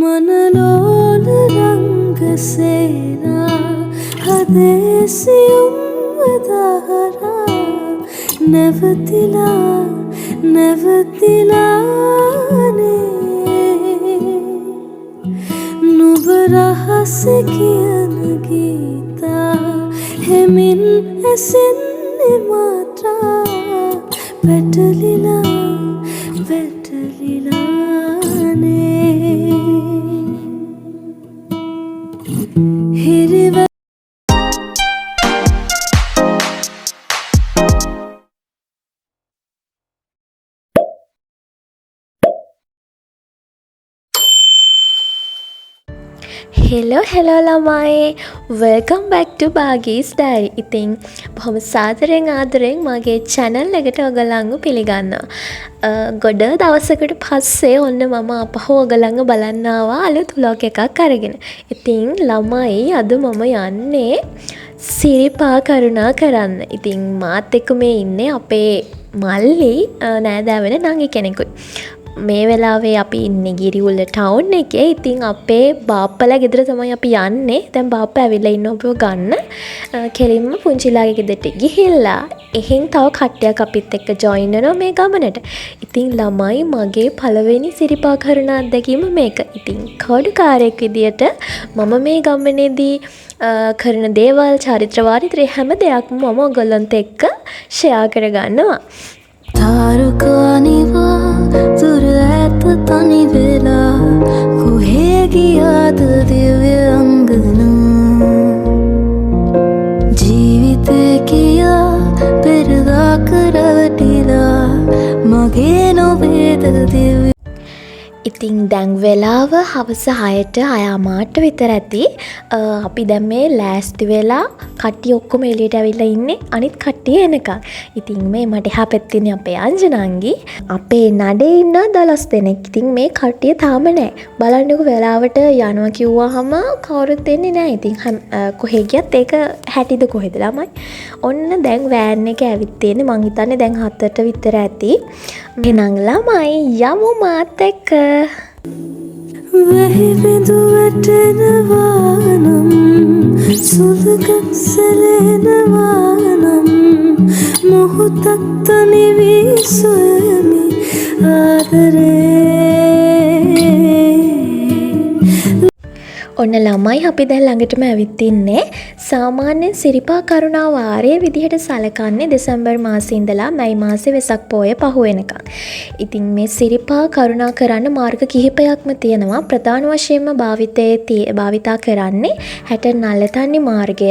मनलोल रंग सेना हदेसियुम वदाहरा नवतिलाने නුඹ රහස කියන ගීතා හෙමින් ඇසෙන්නේ මාත්‍රා වැටලිලානේ හිරිව හෙලෝ ළමයි වෙල්කම් බැක් ටු බාගීස් ඩයරි. ඉතින් බොහොම සාදරයෙන් ආදරයෙන් මගේ channel එකට ඔයගලන්ව පිළිගන්නවා. ගොඩ දවසකට පස්සේ ඔන්න මම අපහු ඔයගලන්ව බලන්න ආවා අලුත් vlog එකක් අරගෙන. ඉතින් ළමයි අද මම යන්නේ සිරිපා කරුණා කරන්න. ඉතින් මාත් එක්ක මේ ඉන්නේ අපේ මල්ලි නෑදෑවෙන නංගි කෙනෙකුයි. මේ වෙලාවේ අපි ඉන්නේ ගිරිඋල්ල ටවුන් එකේ. ඉතින් අපේ බාප්පලා ගෙදර තමයි අපි යන්නේ. දැන් බාප්පා ඇවිල්ලා ඉන්න අපිව ගන්න. කෙලින්ම පුංචිලාගේ ගෙදරට ගිහිල්ලා එහෙන් තව කට්ටියක් අපිත් එක්ක ජොයින් වෙනවා මේ ගමනට. ඉතින් ළමයි මගේ පළවෙනි සිරිපා කරුණා අත්දැකීම මේක. ඉතින් කවුඩුකාරයෙක් විදියට මම මේ ගමනේදී කරන දේවල් චාරිත්‍ර වාරිත්‍ර හැම දෙයක්ම මම ඔයගොල්ලන්ට එක්ක ෂෙයා කරගන්නවා. තාරුකානිවා දුර ඇත තනි වෙලා කොහේ ගියාද දිව්‍ය අංගනා ජීවිතේ කියා පෙරදා කරවටිලා මගේ නොවේද දිව්‍ය. ඉතින් දැන් වෙලාව හවස 6ට 6:00 විතර ඇති. අපි දැන් මේ ලෑස්ති වෙලා කට්ටිය ඔක්කොම එළියට ඇවිල්ලා ඉන්නේ අනිත් කට්ටිය එනකන්. ඉතින් මේ මට එහා පැත්තේ ඉන්නේ අපේ අංජනංගි. අපේ නඩේ ඉන්න 12 දෙනෙක්. ඉතින් මේ කට්ටිය තාම නැහැ. බලන්නකෝ වෙලාවට යනවා කිව්වහම කවුරුත් එන්නේ නැහැ. ඉතින් කොහෙ ගියත් ඒක හැටිද කොහෙද ළමයි. ඔන්න දැන් වෑන් එක ඇවිත් තියෙන්නේ. මං හිතන්නේ දැන් 7ට විතර ඇති. එහෙනම් ළමයි යමු මාත් එක්ක. වැහි බිඳු වැටෙනවා නම් සුළඟක් සැලෙනවා නම් මොහොතක් තනි වී සොයමි ආදරේ. ඔන්න ළමයි අපි දැන් ළඟටම ඇවිත් ඉන්නේ. සාමාන්‍යයෙන් සිරිපා කරුණා වාරයේ විදිහට සැලකන්නේ දෙසැම්බර් මාසේ ඉඳලා මැයි මාසේ වෙසක් පෝය පහු වෙනකන්. ඉතින් මේ සිරිපා කරුණා කරන්න මාර්ග කිහිපයක්ම තියෙනවා. ප්‍රධාන වශයෙන්ම භාවිතා කරන්නේ හැට නල්ලතන්නි මාර්ගය,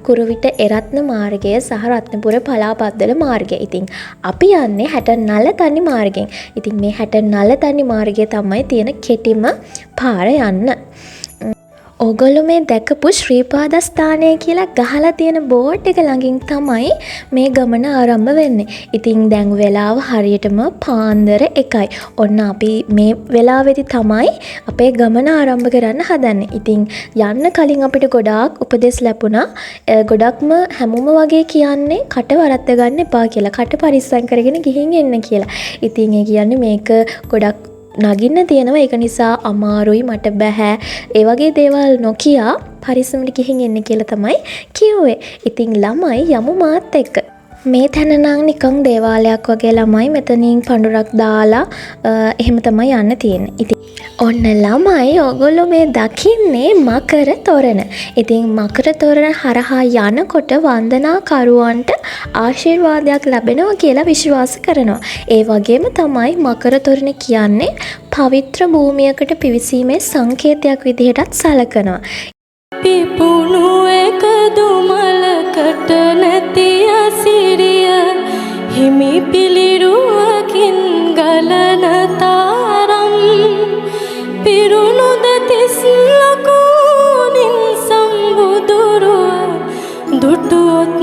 කුරුවිට එරත්න මාර්ගය සහ රත්නපුර පලාපද්දල මාර්ගය. ඉතින් අපි යන්නේ හැට නල්ලතන්නි මාර්ගයෙන්. ඉතින් මේ හැට නල්ලතන්නි මාර්ගය තමයි තියෙන කෙටිම පාර යන්න. ඔගොල්ලෝ මේ දැකපු ශ්‍රීපාදස්ථානය කියලා ගහලා තියෙන බෝඩ් එක ළඟින් තමයි මේ ගමන ආරම්භ වෙන්නේ. ඉතින් දැන් වෙලාව හරියටම පාන්දර 1යි. ඔන්න අපි මේ වෙලාවේදී තමයි අපේ ගමන ආරම්භ කරන්න හදන්නේ. ඉතින් යන්න කලින් අපිට ගොඩාක් උපදෙස් ලැබුණා. ගොඩක්ම හැමෝම වගේ කියන්නේ කට වරද්ද ගන්න එපා කියලා. කට පරිස්සම් කරගෙන ගිහින් එන්න කියලා. ඉතින් ඒ කියන්නේ මේක ගොඩක් නගින්න තියෙනවා. ඒක නිසා අමාරුයි මට බෑ. ඒ වගේ දේවල් නොකියා පරිස්සමට ගිහින් එන්න කියලා තමයි කිව්වේ. ඉතින් ළමයි යමු මාත් එක්ක. මේ තැන නම් නිකන් දේවාලයක් වගේ ළමයි මෙතනින් පඳුරක් දාලා එහෙම තමයි යන්න තියෙන්නේ. ඉතින් ඔන්න ළමයි ඔයගොල්ලෝ මේ දකින්නේ මකර තොරණ. ඉතින් මකර තොරණ හරහා යනකොට වන්දනාකරුවන්ට ආශිර්වාදයක් ලැබෙනවා කියලා විශ්වාස කරනවා. ඒ වගේම තමයි මකර තොරණ කියන්නේ පවිත්‍ර භූමියකට පිවිසීමේ සංකේතයක් විදිහටත් සැලකනවා. පිපුණු එක දුමලකට නැති අසිරිය හිමි පිළිරුවකින් ගලන තාරම් පිරුණු දෙතිස් ලකුණින් සම්බුදුරුව දුටුවොත්.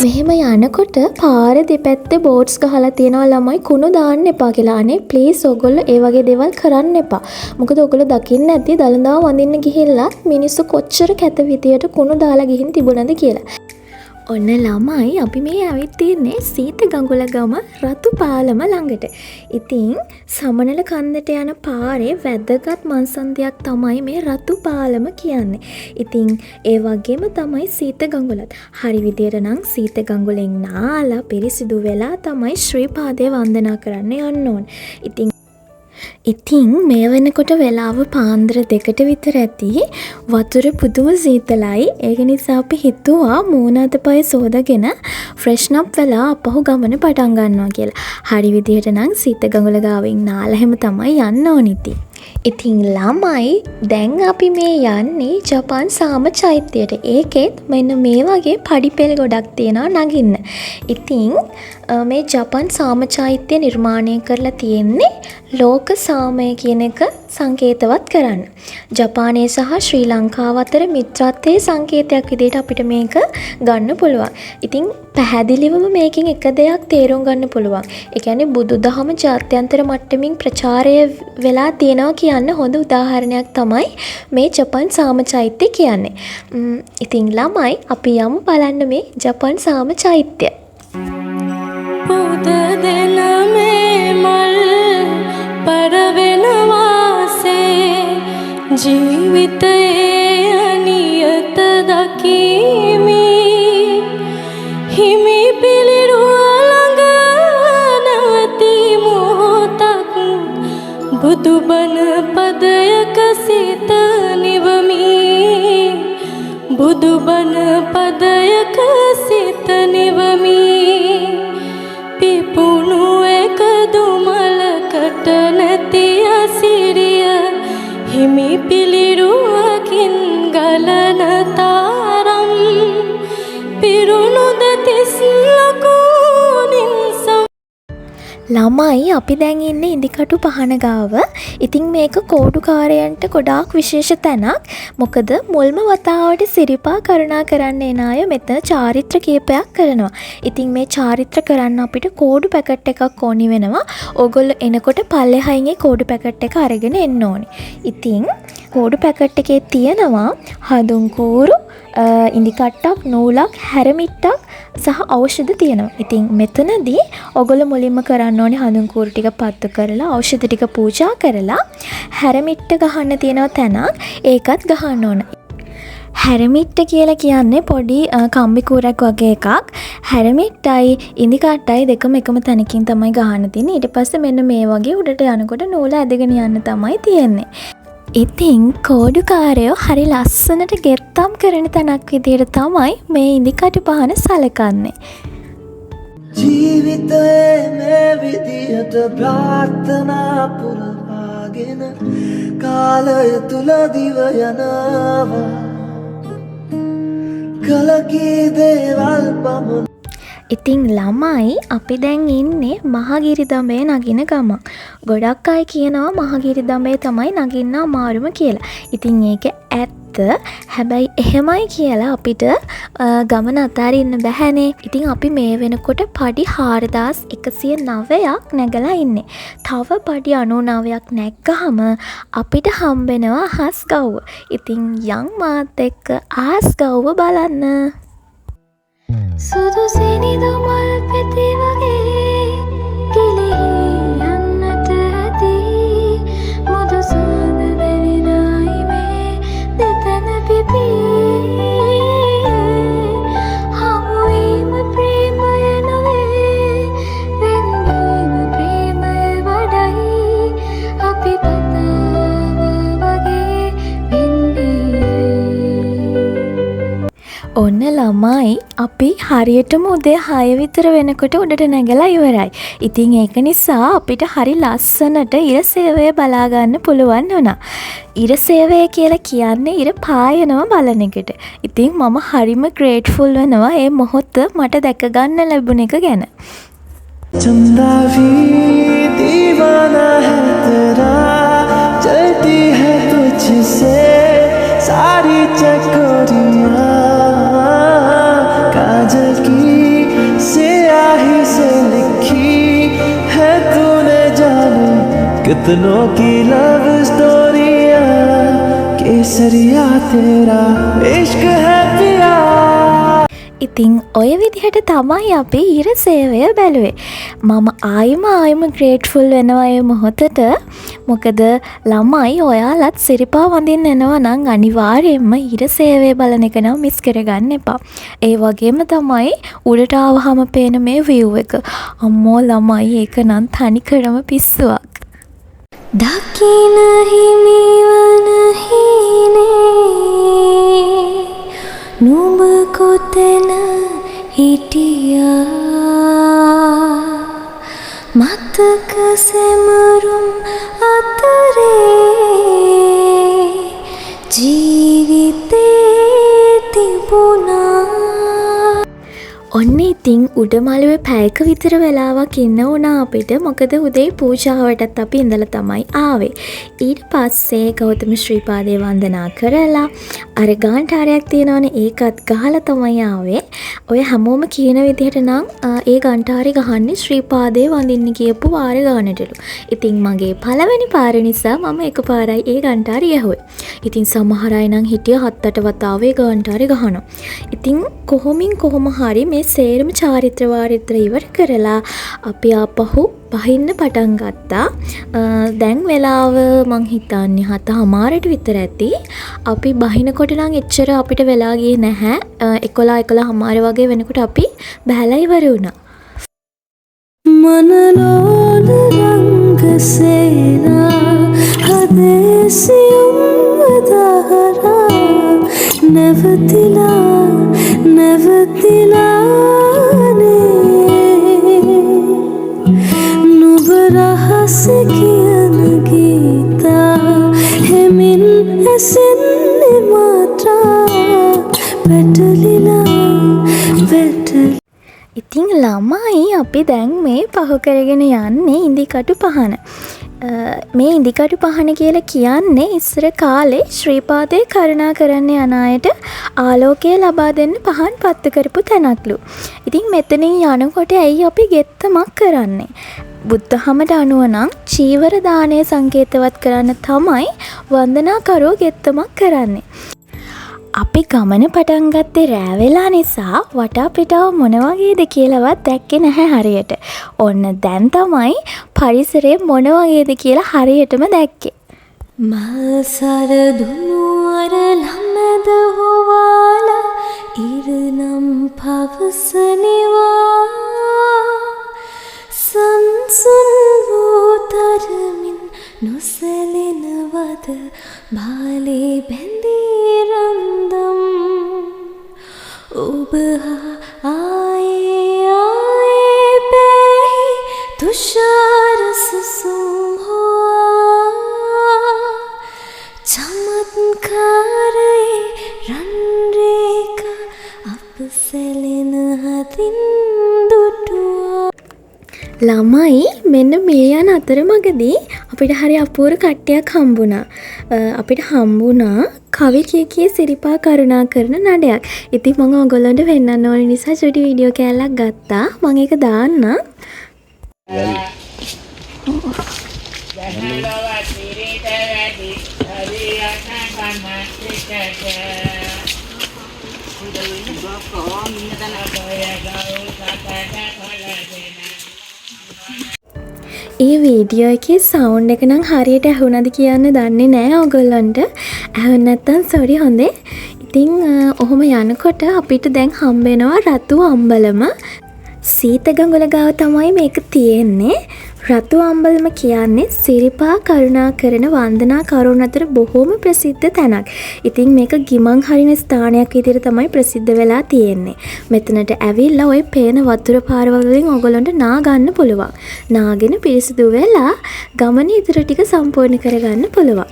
මෙහෙම යනකොට පාර දෙපැත්තේ බෝඩ්ස් ගහලා තියෙනවා ළමයි කුණු දාන්න එපා කියලා. අනේ ප්ලීස් ඔයගොල්ලෝ ඒ වගේ දේවල් කරන්න එපා. මොකද ඔයගොල්ලෝ දකින්න නැති දලඳාව වඳින්න ගිහිල්ලා මිනිස්සු කොච්චර කැත විදියට කුණු දාලා ගිහින් තිබුණාද කියලා. ඔන්න ළමයි අපි මේ ඇවිත් තියන්නේ සීත ගඟුලගම රතු පාලම ළඟට. ඉතින් සමනල කන්දට යන පාරේ වැදගත් මංසන්ධයක් තමයි මේ රතු පාලම කියන්නේ. ඉතින් ඒ වගේම තමයි සීත ගඟුලත්. හරි විදියට නම් සීත ගඟුලෙන් නාලා පිරිසිදු වෙලා තමයි ශ්‍රී පාදේ වන්දනා කරන්න යන්න ඕන. ඉතින් මේ වෙනකොට වෙලාව පාන්දර 2ට විතර ඇති. වතුර පුදුම සීතලයි. ඒක නිසා අපි හිතුවා මූණ අතපය සෝදාගෙන ෆ්‍රෙෂන් අප් වෙලා අපහු ගමන පටන් ගන්නවා කියලා. හරි විදිහට නම් සීත ගඟුල ගාවින් නාලා හැම තමයි යන්න ඕනිති. ඉතින් ළමයි දැන් අපි මේ යන්නේ ජපාන් සාම චෛත්‍යයට. ඒකෙත් මෙන්න මේ වගේ පඩිපෙළ ගොඩක් තියෙනවා නගින්න. ඉතින් මේ ජපාන් සාම චෛත්‍ය නිර්මාණය කරලා තියෙන්නේ ලෝක සාමය කියන එක සංකේතවත් කරන්න. ජපානයේ සහ ශ්‍රී ලංකාව අතර මිත්‍රත්වයේ සංකේතයක් විදිහට අපිට මේක ගන්න පුළුවන්. ඉතින් පැහැදිලිවම මේකෙන් එක දෙයක් තේරුම් ගන්න පුළුවන්. ඒ කියන්නේ බුදුදහම ජාත්‍යන්තර මට්ටමින් ප්‍රචාරය වෙලා තියෙනවා කියන්න හොඳ උදාහරණයක් තමයි මේ ජපාන් සාම චෛත්‍ය කියන්නේ. ඉතින් ළමයි අපි යමු බලන්න මේ ජපාන් සාම චෛත්‍ය. පුද දෙන මේ මල් පරවෙන වාසේ ජීවිතයේ අනියත දකිමි හිමි පිළිරුව ළඟ නැවති මොහොතක් බුදුබණ පදයක සිත නිවමි බුදුබණ පදයක සිත නිවමි පිපුණු එක දුමලකට නැති අසිරිය හිමි පිළිරුවකින් ගලන තාරම් පිරුණු දෙතිස් ලකුණින් ළමයි අපි දැන් ඉන්නේ ඉදිකටු පහන ගාව. ඉතින් මේක කෝඩුකාරයන්ට ගොඩාක් විශේෂ තැනක්. මොකද මුල්ම වතාවට සිරිපා කරුණා කරන්න එන අය මෙතන චාරිත්‍ර කීපයක් කරනවා. ඉතින් මේ චාරිත්‍ර කරන්න අපිට කෝඩු පැකට් එකක් ඕනි වෙනවා. ඕගොල්ලෝ එනකොට පල්ලෙහායින් ඒ කෝඩු පැකට් එක අරගෙන එන්න ඕනේ. ඉතින් කෝඩු පැකට් එකේ තියෙනවා හඳුන් කූරු, ඉඳි කට්ටක්, නූලක්, හැරමිට්ටක් සහ ඖෂධ තියෙනවා. ඉතින් මෙතනදී ඔයගොල්ලෝ මුලින්ම කරන්න ඕනේ හඳුන් කූරු ටික පත්තු කරලා ඖෂධ ටික පූජා කරලා හැරමිට්ට ගහන්න තියෙනවා තැනක්. ඒකත් ගහන්න ඕන. හැරමිට්ට කියලා කියන්නේ පොඩි කම්බි කූරක් වගේ එකක්. හැරමිට්ටයි ඉඳි කට්ටයි දෙකම එකම තැනකින් තමයි ගහන්න තියෙන්නේ. ඊට පස්සේ මෙන්න මේ වගේ උඩට යනකොට නූල ඇදගෙන යන්න තමයි තියෙන්නේ. ඉතින් කෝඩුකාරයෝ හරි ලස්සනට ගෙත්තම් කරන තැනක් විදියට තමයි මේ ඉදිකටු පහන සලකන්නේ. ජීවිතයේ මේ විදියට ප්‍රාර්ථනා පුරවාගෙන කාලය තුල දිව යනවා කලකී දේවල් පමණ. ඉතින් ළමයි අපි දැන් ඉන්නේ මහගිරිදඹේ නගින ගමන්. ගොඩක් අය කියනවා මහගිරිදඹේ තමයි නගින්න අමාරුම කියලා. ඉතින් ඒක ඇත්ත. හැබැයි එහෙමයි කියලා අපිට ගමන අතාරින්න බැහැනේ. ඉතින් අපි මේ වෙනකොට පඩි 4109ක් නැගලා ඉන්නේ. තව පඩි 99ක් නැග්ගහම අපිට හම්බෙනවා අහස් ගව්ව. ඉතින් යන් මාත් එක්ක අහස් ගව්ව බලන්න. සුදු සිනිදු මල් පෙති වගේ ගිලිහී යන්නට ඇති මුදු සුවඳ දැනෙනයි මේ දෙතන පිපී හමුවීම ප්‍රේමය නොවේ වෙන්වීම ප්‍රේමය වඩයි අපි කතාව වගේ වෙන්නේ. ඔන්න ළමයි අපි හරියටම උදේ 6 විතර වෙනකොට උඩට නැගලා ඉවරයි. ඉතින් ඒක නිසා අපිට හරි ලස්සනට ඉර සේවය බලා ගන්න පුළුවන් වුණා. ඉර සේවය කියලා කියන්නේ ඉර පායනවා බලන එකට. ඉතින් මම හරිම ග්‍රේට්ෆුල් වෙනවා මේ මොහොත මට දැක ගන්න ලැබුණ එක ගැන. चंदा भी दीवाना है तेरा चलती है तुझसे सारी चकोरियाँ काजल की स्याही से लिखी है तूने जाने कितनों की लव स्टोरियाँ केसरिया तेरा इश्क है पिया. ඉතින් ඔය විදිහට තමයි අපි ඉර සේවය බැලුවේ. මම ආයම ග්‍රේට්ෆුල් වෙනවා ඒ මොහොතට. මොකද ළමයි ඔයාලත් සිරිපා වඳින්න එනවා නම් අනිවාර්යයෙන්ම ඉර සේවය බලන එක නම් මිස් කරගන්න එපා. ඒ වගේම තමයි උඩට ආවහම පේන මේ view එක. අම්මෝ ළමයි ඒක නම් තනිකරම පිස්සුවක්. දකින හිමිවන හීනේ නුඹ කොතැන හිටියා මතක සැමරුම් අතරේ ජීවිතේ තිබුණා. ඔන්න ඉතින් උඩමළුවේ පැයක විතර වෙලාවක් ඉන්න වුණා අපිට. මොකද උදේ පූජාවටත් අපි ඉඳලා තමයි ආවේ. ඊට පස්සේ ගෞතම ශ්‍රීපාදේ වන්දනා කරලා අර ගාන්ටාරයක් තියෙනවනේ ඒකත් ගහලා තමයි ආවේ. ඔය හැමෝම කියන විදිහට නම් ඒ ගාන්ටාරේ ගහන්නේ ශ්‍රීපාදේ වඳින්න කියපු වාර ගානටලු. ඉතින් මගේ පළවෙනි පාර නිසා මම එකපාරයි ඒ ගාන්ටාරේ යහුවේ. ඉතින් සමහර අය නම් හිටිය 7-8 වතාවේ ගාන්ටාරේ ගහනවා. ඉතින් කොහොම හරි මේ සේරම චාරිත්‍ර වාරිත්‍ර ඉවර කරලා අපි ආපහු බහින්න පටන් ගත්තා. දැන් වෙලාව මං හිතන්නේ 7:00ට විතර ඇති. අපි බහිනකොට නම් එච්චර අපිට වෙලා ගියේ නැහැ. 11:00 වගේ වෙනකොට අපි බහැලා ඉවර වුණා. මනලෝල රංගසේනා හදේසියුම් වදහරා නැවතිලානේ නුඹ රහස කියන ගීතා හෙමින් ඇසෙන්නේ මාත්‍රා පැටලි ඉතින් ළමයි අපි දැන් මේ පහු කරගෙන යන්නේ ඉන්දිකටු පහන. මේ ඉන්දිකටු පහන කියලා කියන්නේ ඉස්සර කාලේ ශ්‍රීපාදේ කරුණා කරන්න යන අයට ආලෝකය ලබා දෙන්න පහන් පත්තු කරපු තැනක්ලු. ඉතින් මෙතනින් යනකොට ඇයි අපි ගෙත්තමක් කරන්නේ? බුද්ධහමට අනුව නම් චීවර දානය සංකේතවත් කරන්න තමයි වන්දනාකරුවෝ ගෙත්තමක් කරන්නේ. අපි ගමන පටන් ගත්තේ රෑ වෙලා නිසා වටා පිටාව මොන වගේද කියලාවත් දැක්කේ නැහැ හරියට. ඔන්න දැන් තමයි පරිසරය මොන වගේද කියලා හරියටම දැක්කේ. මල් සරදුණු අර ළමද හොවාලා ඉරනම් පවසනවා සංසුන් වූ තරමින් නොසැලෙනවද බාලේ බැඳී රන්දම් ඔබ ආයේ පැහි තුෂාර සුසුම් හොවා චමත්කාරයේ රන්රේක අප සැලෙන හදින් දුටුවා. ළමයි මෙන්න මේ යන අතරමඟදී අපිට හරි අපූර්ව කට්ටියක් හම්බුණා. අපිට හම්බුණා කවි කිය සිරිපා කරුණා කරන නඩයක්. ඉතින් මම ඔයගොල්ලන්ට වෙන්නන්න ඕන නිසා චුටි වීඩියෝ කෑල්ලක් ගත්තා. මම ඒක දාන්න. ඒ වීඩියෝ එකේ සවුන්ඩ් එක නම් හරියට ඇහුණද කියන්න දන්නේ නැහැ ඔයගොල්ලන්ට. ඇහුණ නැත්තම් සෝරි හොඳේ. ඉතින් ඔහොම යනකොට අපිට දැන් හම්බ වෙනවා රතු අම්බලම. සීතගඟුල ගාව තමයි මේක තියෙන්නේ. රතු අම්බලම කියන්නේ සිරිපා කරුණා කරන වන්දනා කරුණ අතර බොහොම ප්‍රසිද්ධ තැනක්. ඉතින් මේක ගිමන් හරින ස්ථානයක් විදිහට තමයි ප්‍රසිද්ධ වෙලා තියෙන්නේ. මෙතනට ඇවිල්ලා ওই පේන වතුර පාරවල් වලින් ඔයගොල්ලන්ට නා ගන්න පුළුවන්. නාගෙන පිරිසිදු වෙලා ගමන ඉදිරිය ටික සම්පූර්ණ කරගන්න පුළුවන්.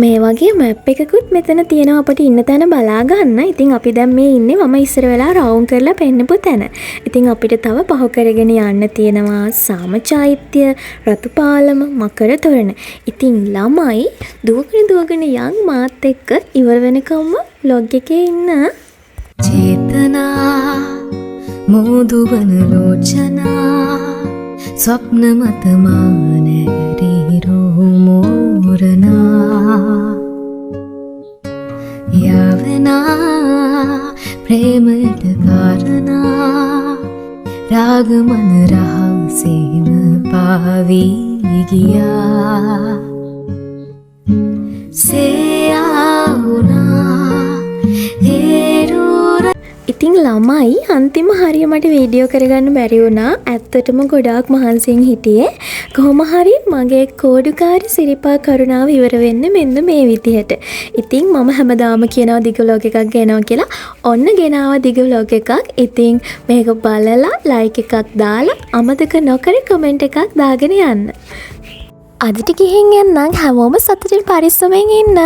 මේ වගේ මැප් එකකුත් මෙතන තියෙනවා අපිට ඉන්න තැන බලා ගන්න. ඉතින් අපි දැන් මේ ඉන්නේ මම ඉස්සර වෙලා රවුම් කරලා පෙන්නපු තැන. ඉතින් අපිට තව පහු කරගෙන යන්න තියෙනවා සාමචෛත්‍ය, රතුපාලම, මකර තොරණ. ඉතින් ළමයි දුවගෙන යන් මාත් එක්ක ඉවර වෙනකම්ම vlog එකේ ඉන්න. චේතනා මෝදුවන ලෝචනා ස්වප්න මත මානරිරෝ මෝරනා යවනා ප්‍රේමයට කාරණා රාගමන රහසේම පාවී ගියා සේයාවුනා ඒරුර ඉතින් ළමයි අන්තිම හරිය මට වීඩියෝ කරගන්න බැරි වුණා. ඇත්තටම ගොඩාක් මහන්සියෙන් හිටියේ. කොහොම හරි මගේ කෝඩුකාරී සිරිපා කරුණාව ඉවර වෙන්නේ මෙන්න මේ විදිහට. ඉතින් මම හැමදාම කියනවා දිග vlog එකක් ගෙනවා කියලා. ඔන්න ගෙනාවා දිග vlog එකක්. ඉතින් මේක බලලා like එකක් දාලා අමතක නොකර comment එකක් දාගෙන යන්න. අදට ගිහින් එන්නම්. හැමෝම සතුටින් පරිස්සමෙන් ඉන්න.